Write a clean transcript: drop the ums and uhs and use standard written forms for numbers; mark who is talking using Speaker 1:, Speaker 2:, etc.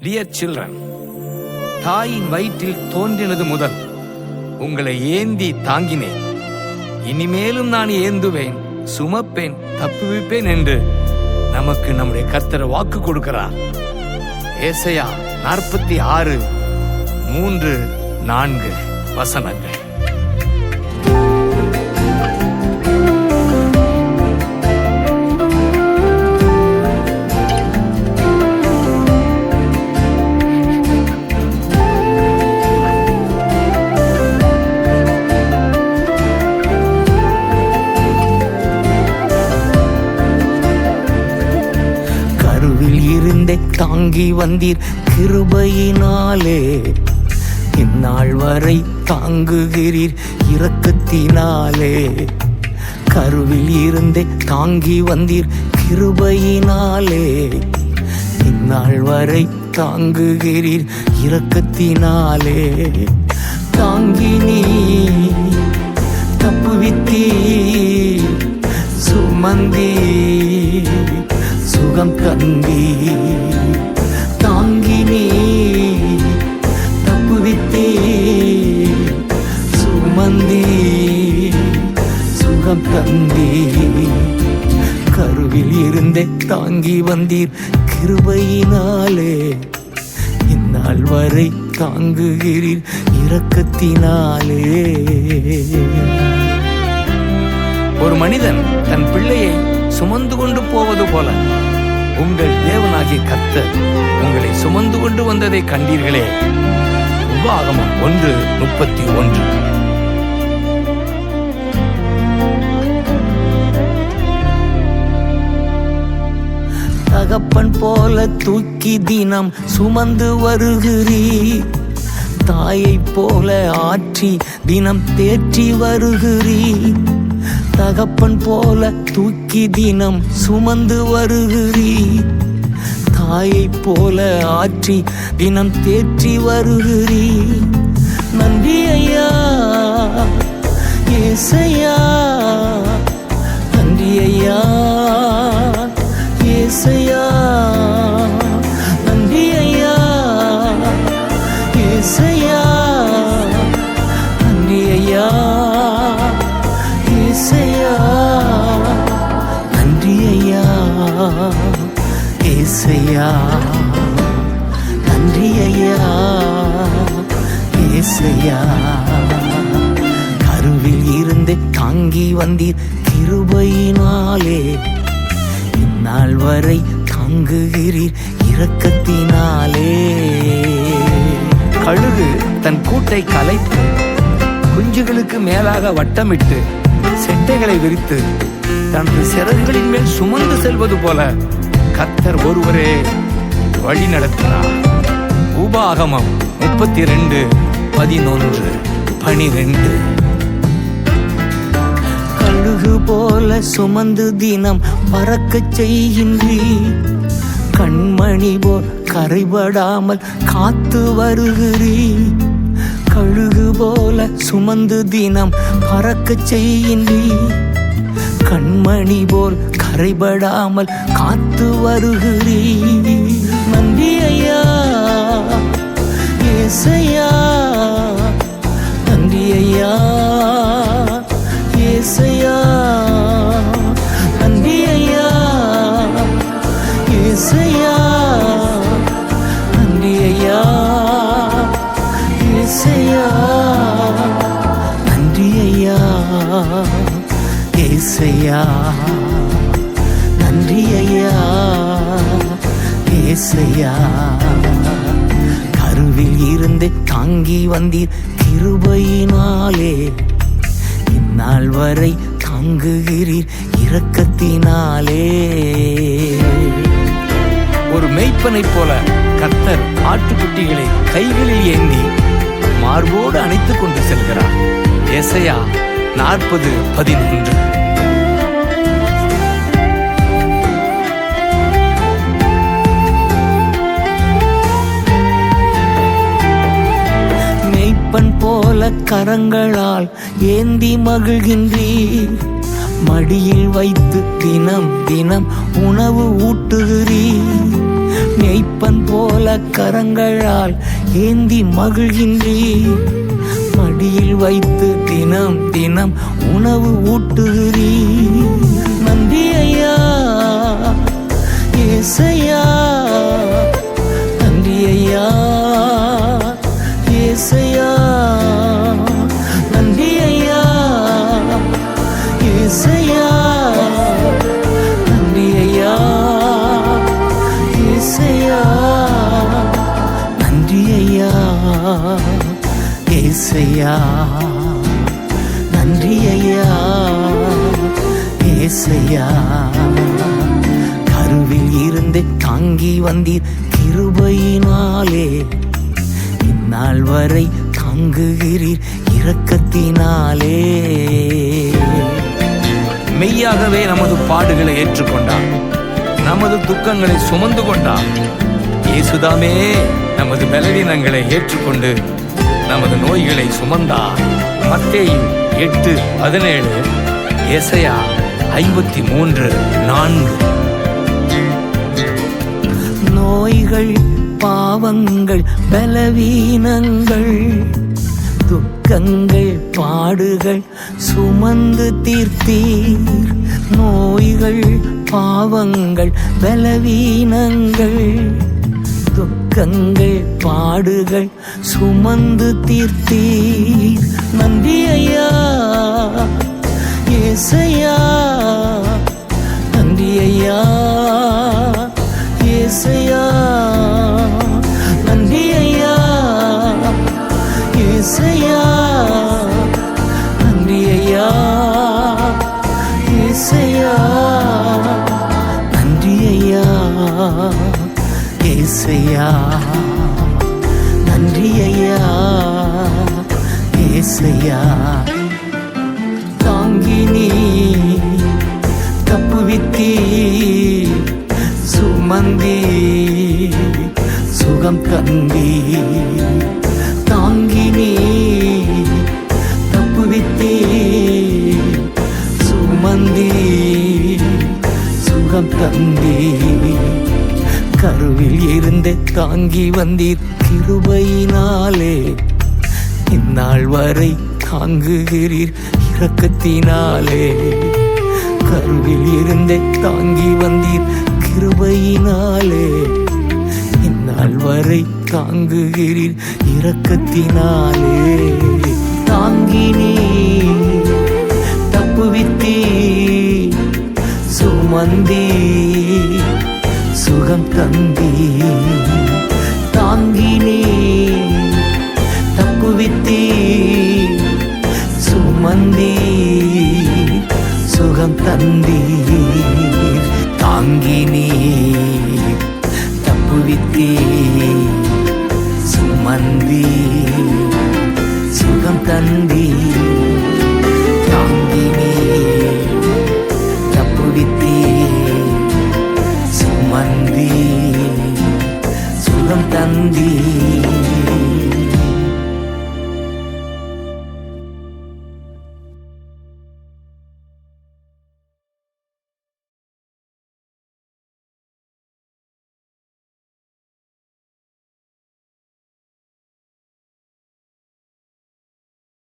Speaker 1: Dear children, தாயின் வயிற்றில் தோன்றினது முதல் உங்களை ஏந்தி தாங்கினேன். இனிமேலும் நான் ஏந்துவேன், சுமப்பேன், தப்புவிப்பேன் என்று நமக்கு நம்முடைய கர்த்தர் வாக்கு கொடுக்கிறார். ஏசாயா 46:3-4 வசனங்கள்.
Speaker 2: தாங்கி வந்தீர் கிருபையினாலே, இந்நாள் வரை தாங்குகிறீர் இரக்கத்தினாலே. கருவில் இருந்தே தாங்கி வந்தீர் கிருபையினாலே, இந்நாள் வரை தாங்குகிறீர் இரக்கத்தினாலே. தாங்கி நீ தப்புவித்தீ, சுமந்தீ சுகம் தந்தி. தாங்கி நீ தப்புவித்தே, சுமந்தி சுகம் தந்தி. கருவில் இருந்தே தாங்கி வந்தீர் கிருபையினாலே, இந்நாள் வரை தாங்குகிறீர் இரக்கத்தினாலே.
Speaker 1: ஒரு மனிதன் தன் பிள்ளையை சுமந்து கொண்டு போவது போல உங்கள் தேவனாகிய கர்த்தர் உங்களை சுமந்து கொண்டு வந்ததை கண்டீர்களே. உபாகமம் 1:31.
Speaker 2: தகப்பன் போல தூக்கி தினம் சுமந்து வருகிறீர், தாயை போல ஆற்றி தினம் தேற்றி வருகிறீர். தகப்பன் போல தூக்கி தினம் சுமந்து வருகிறீர், தாயை போல ஆற்றி தினம் தேற்றி வருகிறீர். நன்றி ஐயா ஏசையா, நன்றி ஐயா ஏசையா, நன்றி ஐயா ஏசையா, நன்றி ஐயா ஏசையா, நன்றி ஐயா ஏசையா, நன்றி ஐயா ஏசையா. கருவில் இருந்து தாங்கி வந்தீர் கிருபையினாலே, இந்நாள் வரை தாங்குகிறீர் இரக்கத்தினாலே.
Speaker 1: கழுகு தன் கூட்டை கலைத்து குஞ்சுகளுக்கு மேலாக வட்டமிட்டு செட்டைகளை விரித்து தனது சிறகுகளின் மேல் சுமந்து செல்வது போல கர்த்தர் ஒருவரே வழி நடத்தினார். உபாகமம் 32:11-12.
Speaker 2: கழுகு போல சுமந்து தினம் பறக்கச் செய்கின்றீர், கண்மணி போல் கரைபடாமல் காத்து வருகிறீர். கழுகு போல சுமந்து தினம் பறக்கச் செய்கின்றீர், கண்மணி போல் கரைபடாமல் காத்து வருகிறீர். நன்றி ஐயா ஏசையா, நன்றி ஐயா ஏசையா, நன்றி ஐயா ஏசையா, நன்றி ஐயா ஏசையா, நன்றி ஐயா ஏசையா, நன்றி ஐயா ஏசையா. கருவில் இருந்து தாங்கி வந்தீர் கிருபையினாலே, இந்நாள் வரை தாங்குகிறீர் இரக்கத்தினாலே.
Speaker 1: ஒரு மெய்ப்பனைப் போல கர்த்தர் ஆட்டுக்குட்டிகளை கைகளில் ஏந்தி மார்போடு அணைத்துக் கொண்டு செல்கிறார். ஏசாயா 40:11.
Speaker 2: மெய்ப்பன் போல கரங்களால் ஏந்தி மகிழ்கின்றீர், மடியில் வைத்து தினம் தினம் உணவு ஊட்டுகிறீர். மெய்ப்பன் போல கரங்களால் ஏந்தி மகிழ்கின்றீர். மடியில் வைத்து தினம் தினம் உணவு ஊட்டுகிறீர். நன்றி ஐயா ஏசையா, நன்றி ஐயா ஏசையா, நன்றி ஐயா ஏசையா, நன்றி ஐயா ஏசையா, நன்றி ஐயா ஏசையா, நன்றி ஐயா ஏசையா. கருவில் இருந்து தாங்கி வந்தீர் கிருபையினாலே, இந்நாள் வரை தாங்குகிறீர் இரக்கத்தினாலே.
Speaker 1: மெய்யாகவே நமது பாடுகளை ஏற்றுக்கொண்டார், நமது துக்கங்களை சுமந்து கொண்டார். இயேசுதாமே நமது பலவீனங்களை ஏற்றுக்கொண்டு நமது நோய்களை சுமந்தார். மத்தேயு 8:17, எசையா 53:4.
Speaker 2: நோய்கள் பாவங்கள் பலவீனங்கள் துக்கங்கள் பாடுகள் சுமந்து தீர்த்தீர். நோய்கள் பாவங்கள் பலவீனங்கள் துக்கங்கள் பாடுகள் சுமந்து தீர்த்தீர். நன்றி ஐயா ஏசையா, நன்றி ஐயா ஏசையா, நன்றி ஐயா ஏசையா, நன்றி ஐயா ஏசையா, நன்றி ஐயா ஏசையா, நன்றி ஐயா ஏசையா. தாங்கி நீ தப்புவித்தீ, சுமந்தி சுகம் தந்தி. தாங்கி நீ தப்புவித்தீ, சுமந்தி சுகம் தந்தி. கருவில் இருந்து தாங்கி வந்தீர் கிருபையினாலே, இந்நாள் வரை தாங்குகிறீர் இரக்கத்தினாலே. கருவில் இருந்து தாங்கி வந்தீர் கிருபையினாலே, இந்நாள் வரை தாங்குகிறீர் இரக்கத்தினாலே. தாங்கி நீ தப்புவித்தீ, சுமந்தி சுகம் தந்தி. தாங்கி நீ தப்புவித்தீ, சுமந்தி சுகம் தந்தீர். தாங்கி நீ தப்புவித்தீ, சுமந்தி சுகம் தந்தீர்.